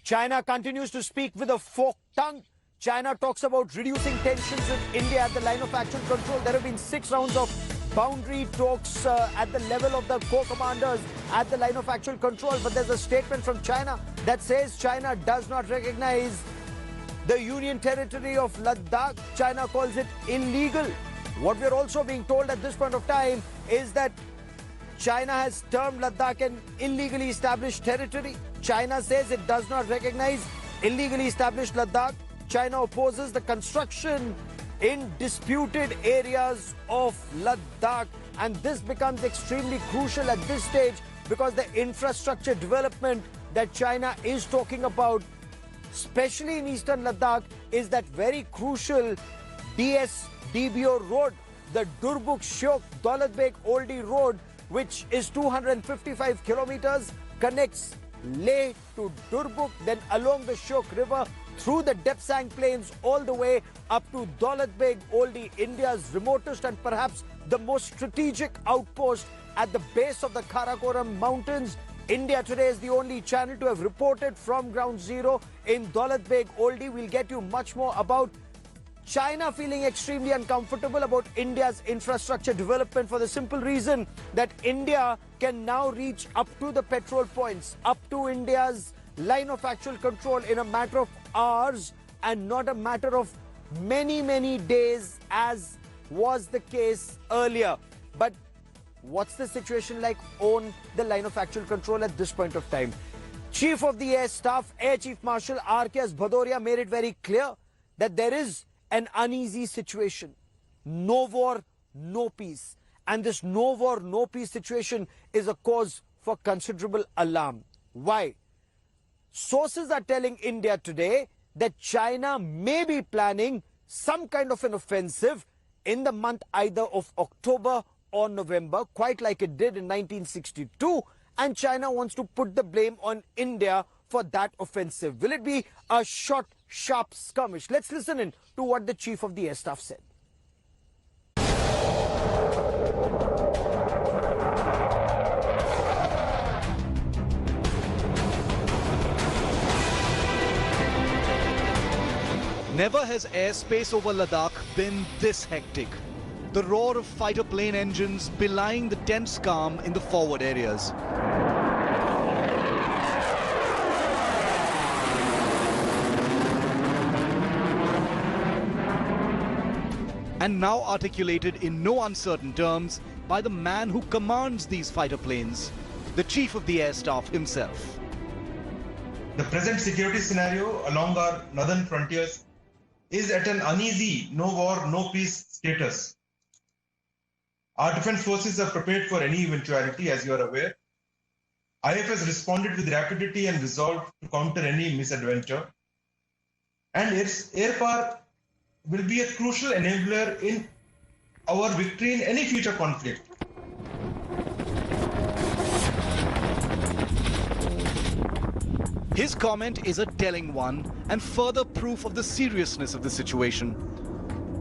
China continues to speak with a forked tongue. China talks about reducing tensions with India at the line of actual control. There have been 6 rounds of boundary talks at the level of the corps commanders at the line of actual control. But there's a statement from China that says China does not recognize the union territory of Ladakh. China calls it illegal. What we're also being told at this point of time is that China has termed Ladakh an illegally established territory. China says it does not recognize illegally established Ladakh. China opposes the construction in disputed areas of Ladakh. And this becomes extremely crucial at this stage because the infrastructure development that China is talking about, especially in eastern Ladakh, is that very crucial DBO road, the Durbuk-Shyok Daulat Beg Oldie road, which is 255 kilometers, connects Leh to Durbuk, then along the Shyok River, through the Depsang Plains, all the way up to Daulat Beg Oldie, India's remotest and perhaps the most strategic outpost at the base of the Karakoram Mountains. India today is the only channel to have reported from ground zero in Daulat Beg Oldie. We'll get you much more about China feeling extremely uncomfortable about India's infrastructure development for the simple reason that India can now reach up to the petrol points, up to India's line of actual control in a matter of hours and not a matter of many, many days as was the case earlier. But what's the situation like on the line of actual control at this point of time? Chief of the Air Staff, Air Chief Marshal R.K.S. Bhadoria made it very clear that there is an uneasy situation. No war, no peace. And this no war, no peace situation is a cause for considerable alarm. Why? Sources are telling India today that China may be planning some kind of an offensive in the month either of October or November, quite like it did in 1962. And China wants to put the blame on India for that offensive. Will it be a short, sharp skirmish? Let's listen in to what the Chief of the Air Staff said. Never has airspace over Ladakh been this hectic. The roar of fighter plane engines belying the tense calm in the forward areas. And now articulated in no uncertain terms by the man who commands these fighter planes, the Chief of the Air Staff himself. The present security scenario along our northern frontiers is at an uneasy no war, no peace status. Our defense forces are prepared for any eventuality, as you are aware. IF has responded with rapidity and resolve to counter any misadventure. And its air power will be a crucial enabler in our victory in any future conflict. His comment is a telling one and further proof of the seriousness of the situation.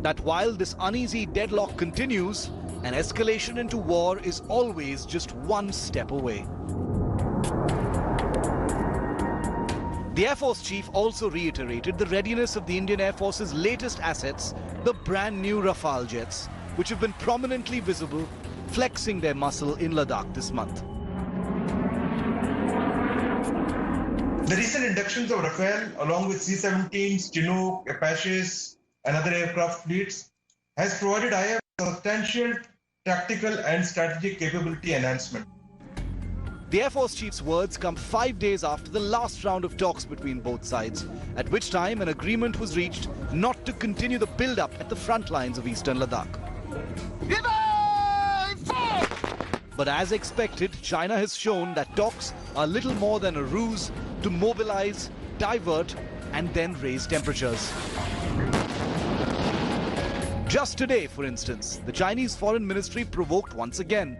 That while this uneasy deadlock continues, an escalation into war is always just one step away. The Air Force Chief also reiterated the readiness of the Indian Air Force's latest assets, the brand new Rafale jets, which have been prominently visible, flexing their muscle in Ladakh this month. The recent inductions of Rafale, along with C-17s, Chinook, Apaches, and other aircraft fleets, has provided IF substantial tactical and strategic capability enhancement. The Air Force Chief's words come 5 days after the last round of talks between both sides, at which time an agreement was reached not to continue the build-up at the front lines of eastern Ladakh. But as expected, China has shown that talks are little more than a ruse to mobilize, divert, and then raise temperatures. Just today, for instance, the Chinese Foreign Ministry provoked once again,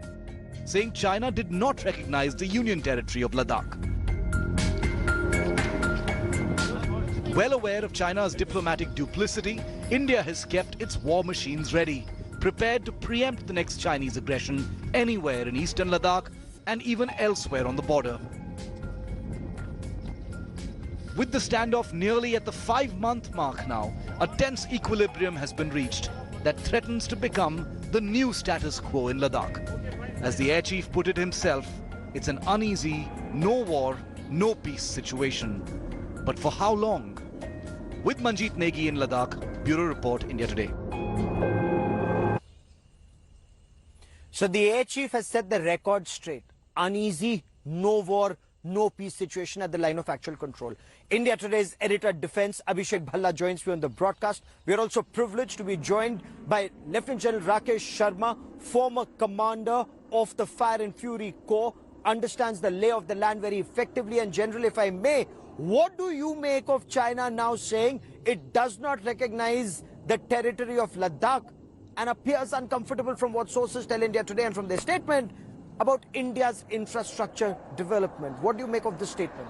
saying China did not recognize the Union territory of Ladakh. Well aware of China's diplomatic duplicity, India has kept its war machines ready, prepared to preempt the next Chinese aggression anywhere in eastern Ladakh and even elsewhere on the border. With the standoff nearly at the 5-month mark now, a tense equilibrium has been reached that threatens to become the new status quo in Ladakh. As the air chief put it himself, it's an uneasy, no war, no peace situation. But for how long? With Manjeet Negi in Ladakh, Bureau Report, India Today. So the air chief has set the record straight. Uneasy, no war, no peace situation at the line of actual control. India Today's editor defense Abhishek Bhalla joins me on the broadcast. We are also privileged to be joined by Lieutenant General Rakesh Sharma, former commander of the Fire and Fury Corps, understands the lay of the land very effectively. And General, if I may, what do you make of China now saying it does not recognize the territory of Ladakh and appears uncomfortable from what sources tell India Today and from their statement about India's infrastructure development? What do you make of this statement?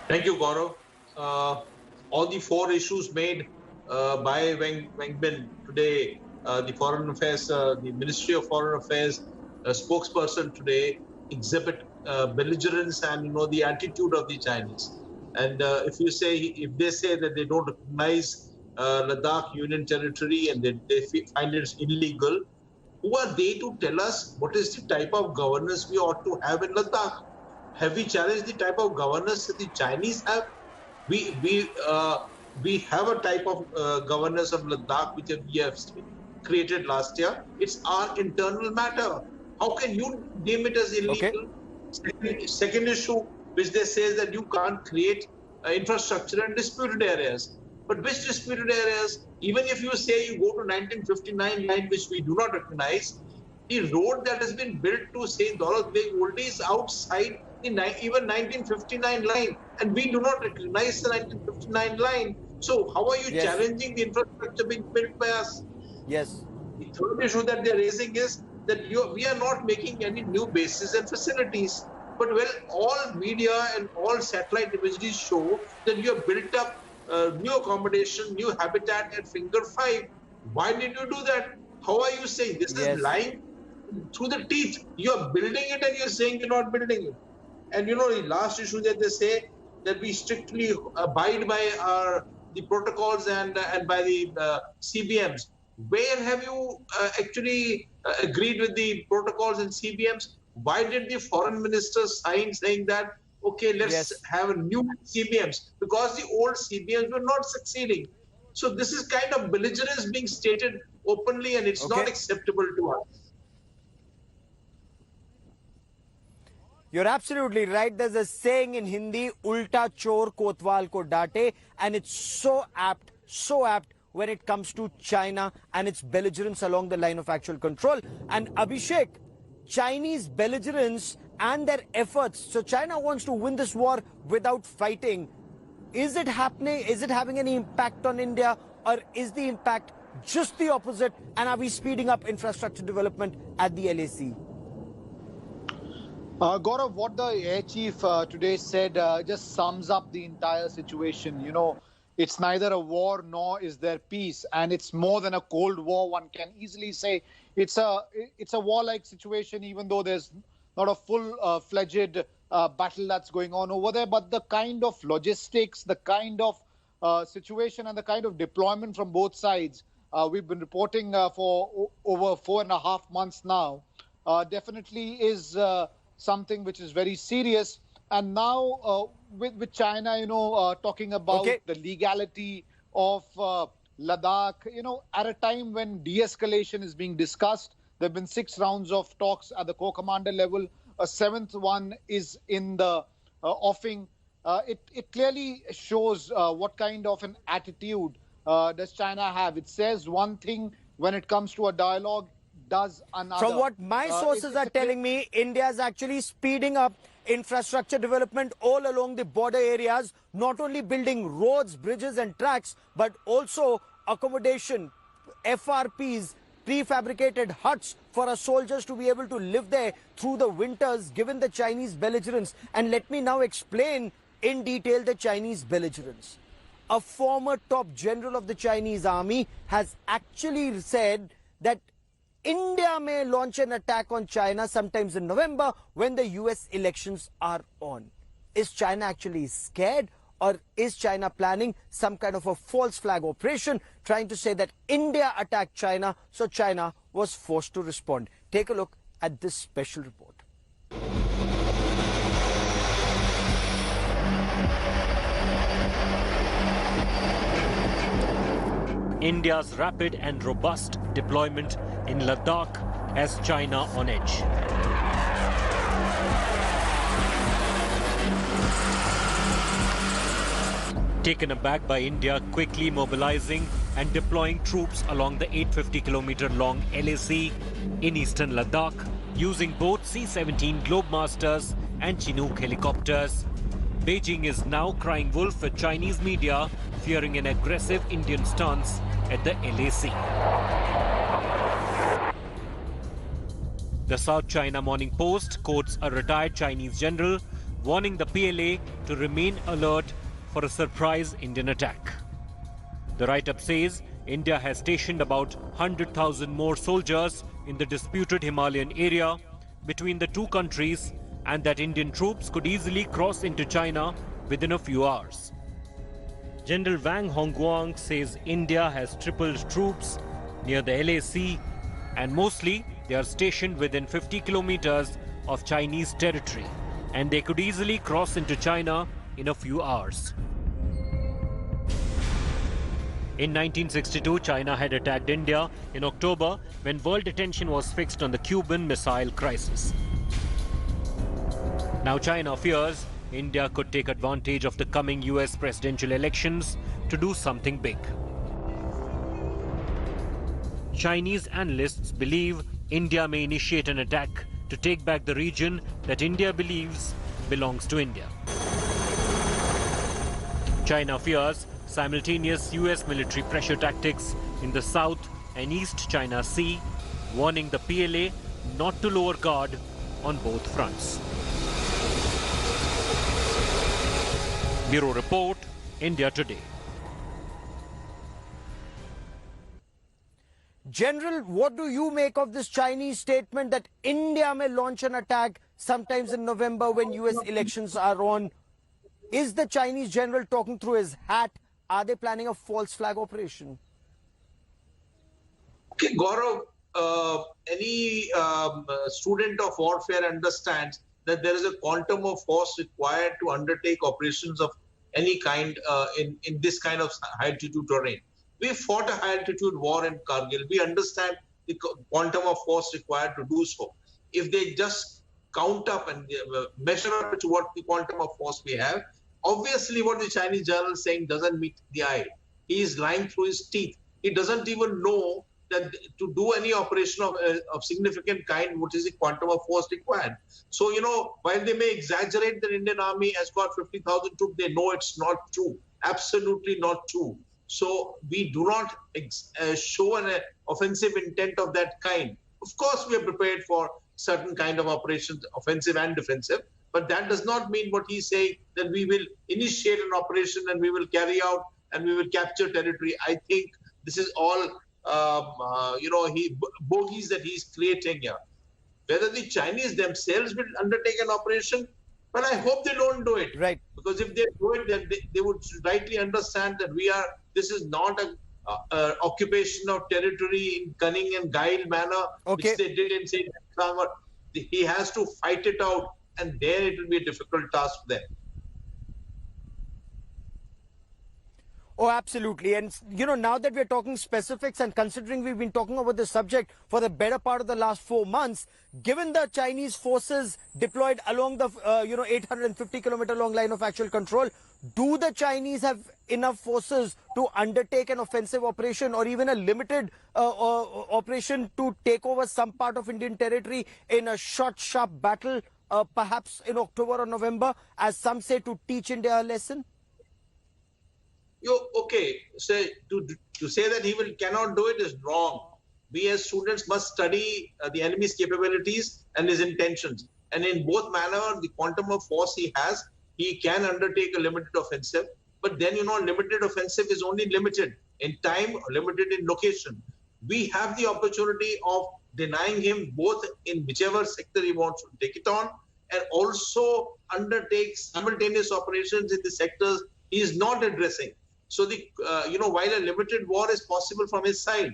Thank you, Gaurav. All the four issues made by Wang Bin today, the Foreign Affairs, the Ministry of Foreign Affairs spokesperson today exhibit belligerence and the attitude of the Chinese. And if they say that they don't recognize Ladakh Union Territory and they find it illegal, who are they to tell us what is the type of governance we ought to have in Ladakh? Have we challenged the type of governance that the Chinese have? We have a type of governance of Ladakh which we have created last year. It's our internal matter. How can you deem it as illegal? Okay. Second issue, which they say that you can't create infrastructure in disputed areas. But which disputed areas? Even if you say you go to 1959 line, which we do not recognize, the road that has been built to say Daulat Beg Old is outside the even 1959 line, and we do not recognize the 1959 line. So how are you challenging the infrastructure being built by us? Yes. The third issue that they're raising is that we are not making any new bases and facilities. But well, all media and all satellite imagery show that you have built up new accommodation, new habitat at Finger 5. Why did you do that? How are you saying this is lying through the teeth? You are building it and you're saying you're not building it. And the last issue that they say that we strictly abide by the protocols and by the CBMs. Where have you actually agreed with the protocols and CBMs? Why did the foreign minister sign saying that, okay, let's have a new CBMs? Because the old CBMs were not succeeding. So this is kind of belligerence being stated openly, and it's not acceptable to us. You're absolutely right. There's a saying in Hindi, ulta chor kotwal ko date, and it's so apt when it comes to China and its belligerence along the line of actual control. And Abhishek, Chinese belligerence and their efforts. So China wants to win this war without fighting. Is it happening? Is it having any impact on India, or is the impact just the opposite? And are we speeding up infrastructure development at the LAC? Gaurav, what the air chief today said just sums up the entire situation. It's neither a war nor is there peace, and it's more than a Cold War. One can easily say it's a warlike situation, even though there's not a full-fledged battle that's going on over there. But the kind of logistics, the kind of situation, and the kind of deployment from both sides we've been reporting for over 4.5 months now definitely is something which is very serious. And now with China, talking about the legality of Ladakh, at a time when de-escalation is being discussed, there have been 6 rounds of talks at the corps commander level. A 7th one is in the offing. It clearly shows what kind of an attitude does China have. It says one thing when it comes to a dialogue, does another. From what my sources are telling me, India is actually speeding up infrastructure development all along the border areas, not only building roads, bridges and tracks, but also accommodation, FRPs, prefabricated huts for our soldiers to be able to live there through the winters, given the Chinese belligerence. And let me now explain in detail the Chinese belligerence. A former top general of the Chinese army has actually said that India may launch an attack on China sometimes in November when the US elections are on. Is China actually scared, or is China planning some kind of a false flag operation, trying to say that India attacked China, so China was forced to respond? Take a look at this special report. India's rapid and robust deployment in Ladakh has China on edge. Taken aback by India quickly mobilizing and deploying troops along the 850-kilometer-long LAC in eastern Ladakh, using both C-17 Globemasters and Chinook helicopters. Beijing is now crying wolf with Chinese media fearing an aggressive Indian stance at the LAC. The South China Morning Post quotes a retired Chinese general warning the PLA to remain alert for a surprise Indian attack. The write-up says India has stationed about 100,000 more soldiers in the disputed Himalayan area between the two countries, and that Indian troops could easily cross into China within a few hours. General Wang Hongguang says India has tripled troops near the LAC, and mostly they are stationed within 50 kilometers of Chinese territory, and they could easily cross into China in a few hours. In 1962, China had attacked India in October when world attention was fixed on the Cuban Missile Crisis. Now China fears India could take advantage of the coming US presidential elections to do something big. Chinese analysts believe India may initiate an attack to take back the region that India believes belongs to India. China fears simultaneous US military pressure tactics in the South and East China Sea, warning the PLA not to lower guard on both fronts. Bureau Report, India Today. General, what do you make of this Chinese statement that India may launch an attack sometimes in November when US elections are on? Is the Chinese general talking through his hat? Are they planning a false flag operation? Okay, Gaurav, any student of warfare understands that there is a quantum of force required to undertake operations of any kind in this kind of high altitude terrain. We fought a high altitude war in Kargil. We understand the quantum of force required to do so. If they just count up and measure up to what the quantum of force we have, obviously what the Chinese general is saying doesn't meet the eye. He is lying through his teeth. He doesn't even know that to do any operation of significant kind, what is the quantum of force required. So, you know, while they may exaggerate that Indian army has got 50,000 troops, they know it's not true. Absolutely not true. So we do not show an offensive intent of that kind. Of course, we are prepared for certain kind of operations, offensive and defensive, but that does not mean what he's saying, that we will initiate an operation and we will carry out and we will capture territory. I think this is all, bogies that he's creating here. Whether the Chinese themselves will undertake an operation, well, I hope they don't do it. Right. Because if they do it, then they would rightly understand that this is not a occupation of territory in cunning and guile manner, Okay. which they did in St. He has to fight it out, and there it will be a difficult task for them. Oh, absolutely. And, you know, now that we're talking specifics and considering we've been talking about this subject for the better part of the last 4 months, given the Chinese forces deployed along the, 850-kilometer long line of actual control, do the Chinese have enough forces to undertake an offensive operation or even a limited operation to take over some part of Indian territory in a short, sharp battle, perhaps in October or November, as some say, to teach India a lesson? Okay, so to say that he cannot do it is wrong. We as students must study the enemy's capabilities and his intentions. And in both manner, the quantum of force he has, he can undertake a limited offensive. But then, limited offensive is only limited in time, limited in location. We have the opportunity of denying him both in whichever sector he wants to take it on, and also undertake simultaneous operations in the sectors he is not addressing. So while a limited war is possible from his side,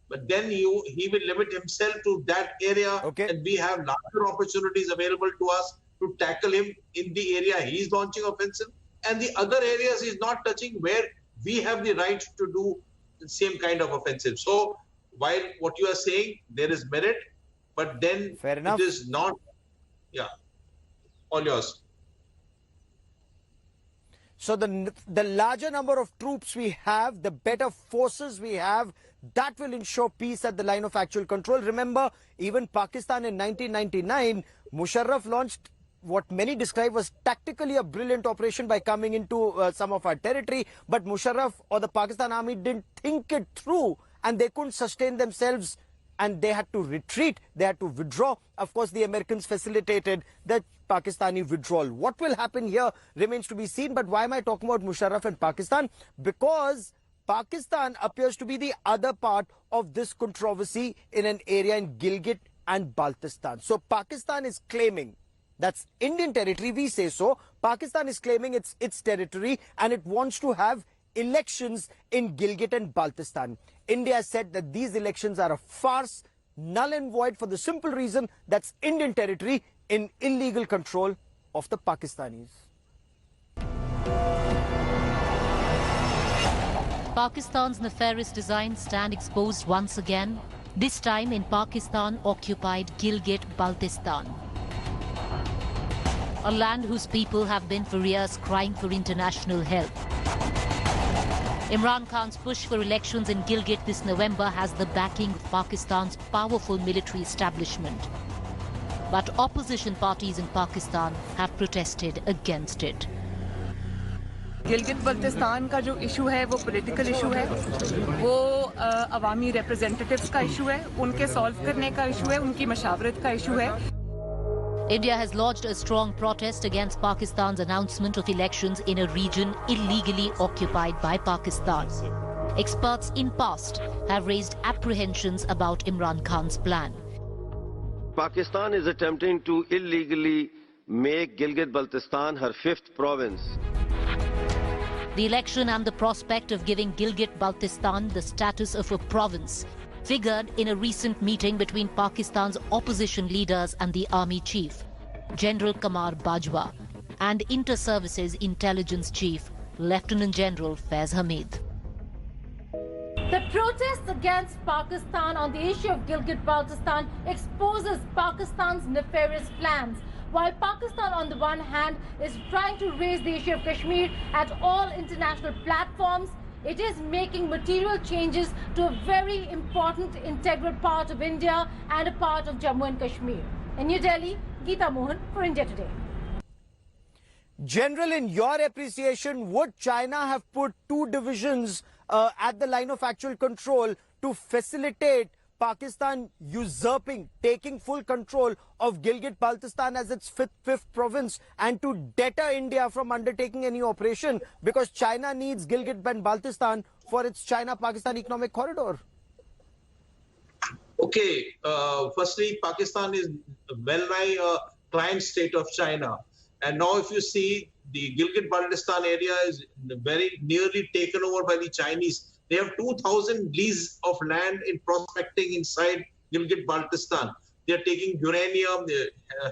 but then he will limit himself to that area, and we have larger opportunities available to us to tackle him in the area he is launching offensive, and the other areas he's not touching where we have the right to do the same kind of offensive. So while what you are saying, there is merit, but then it is not, all yours. So the larger number of troops we have, the better forces we have, that will ensure peace at the line of actual control. Remember, even Pakistan in 1999, Musharraf launched what many describe was tactically a brilliant operation by coming into some of our territory. But Musharraf or the Pakistan army didn't think it through, and they couldn't sustain themselves, and they had to retreat, they had to withdraw. Of course, the Americans facilitated the Pakistani withdrawal. What will happen here remains to be seen. But why am I talking about Musharraf and Pakistan? Because Pakistan appears to be the other part of this controversy in an area in Gilgit and Baltistan. So Pakistan is claiming that's Indian territory, we say so. Pakistan is claiming it's its territory and it wants to have elections in Gilgit and Baltistan. India said that these elections are a farce, null and void, for the simple reason that's Indian territory in illegal control of the Pakistanis. Pakistan's nefarious designs stand exposed once again, this time in Pakistan-occupied Gilgit-Baltistan. A land whose people have been for years crying for international help. Imran Khan's push for elections in Gilgit this November has the backing of Pakistan's powerful military establishment. But opposition parties in Pakistan have protested against it. Gilgit Baltistan का जो issue है वो political issue है, वो अवामी representatives का issue है, उनके solve करने का इशू है, उनकी मशावरत का इशू है. India has lodged a strong protest against Pakistan's announcement of elections in a region illegally occupied by Pakistan. Experts in past have raised apprehensions about Imran Khan's plan. Pakistan is attempting to illegally make Gilgit-Baltistan her fifth province. The election and the prospect of giving Gilgit-Baltistan the status of a province figured in a recent meeting between Pakistan's opposition leaders and the army chief, General Qamar Bajwa, and Inter-Services Intelligence Chief, Lieutenant General Faiz Hamid. The protest against Pakistan on the issue of Gilgit-Baltistan exposes Pakistan's nefarious plans. While Pakistan, on the one hand, is trying to raise the issue of Kashmir at all international platforms, it is making material changes to a very important integral part of India and a part of Jammu and Kashmir. In New Delhi, Geeta Mohan for India Today. General, in your appreciation, would China have put two divisions at the line of actual control to facilitate Pakistan usurping, taking full control of Gilgit-Baltistan as its fifth province, and to deter India from undertaking any operation, because China needs Gilgit and Baltistan for its China-Pakistan economic corridor? Okay, firstly, Pakistan is well-nigh a client state of China. And now if you see, the Gilgit-Baltistan area is very nearly taken over by the Chinese. They have 2,000 leases of land in prospecting inside Gilgit-Baltistan. They are taking uranium,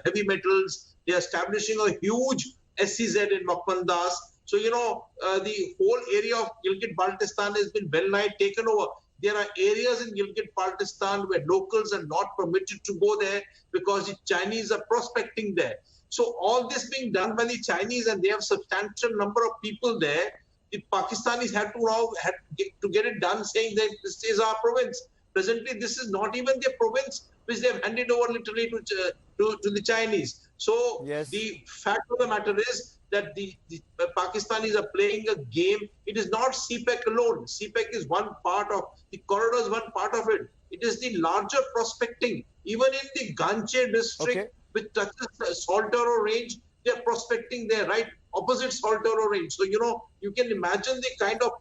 heavy metals. They are establishing a huge SEZ in Makmandas. So, the whole area of Gilgit-Baltistan has been well-nigh taken over. There are areas in Gilgit-Baltistan where locals are not permitted to go there because the Chinese are prospecting there. So all this being done by the Chinese, and they have substantial number of people there, the Pakistanis had to get it done, saying that this is our province. Presently, this is not even their province, which they have handed over literally to the Chinese. So the fact of the matter is that the Pakistanis are playing a game. It is not CPEC alone. CPEC is one part of the corridor, is one part of it. It is the larger prospecting. Even in the Ganche district, which touches Saltoro range, they are prospecting there, right opposite Saltoro range. So, you can imagine the kind of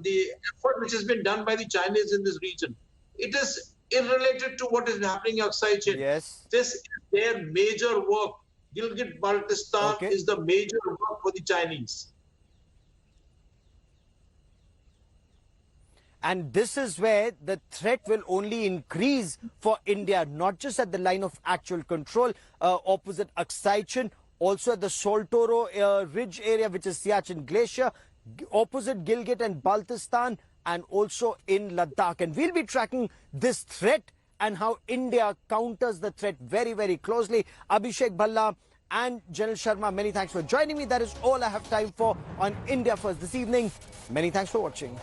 the effort which has been done by the Chinese in this region. It is irrelated to what is happening outside China. Yes. This is their major work. Gilgit-Baltistan is the major one for the Chinese. And this is where the threat will only increase for India, not just at the line of actual control opposite Aksai Chin, also at the Soltoro Ridge area, which is Siachen Glacier, opposite Gilgit and Baltistan, and also in Ladakh. And we'll be tracking this threat and how India counters the threat very, very closely. Abhishek Bhalla and Janil Sharma, many thanks for joining me. That is all I have time for on India First this evening. Many thanks for watching.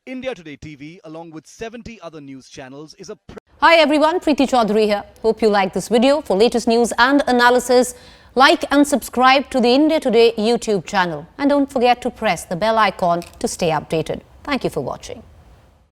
India Today TV, along with 70 other news channels, is a... Hi everyone, Preeti Chaudhary here. Hope you like this video. For latest news and analysis, like and subscribe to the India Today YouTube channel. And don't forget to press the bell icon to stay updated. Thank you for watching.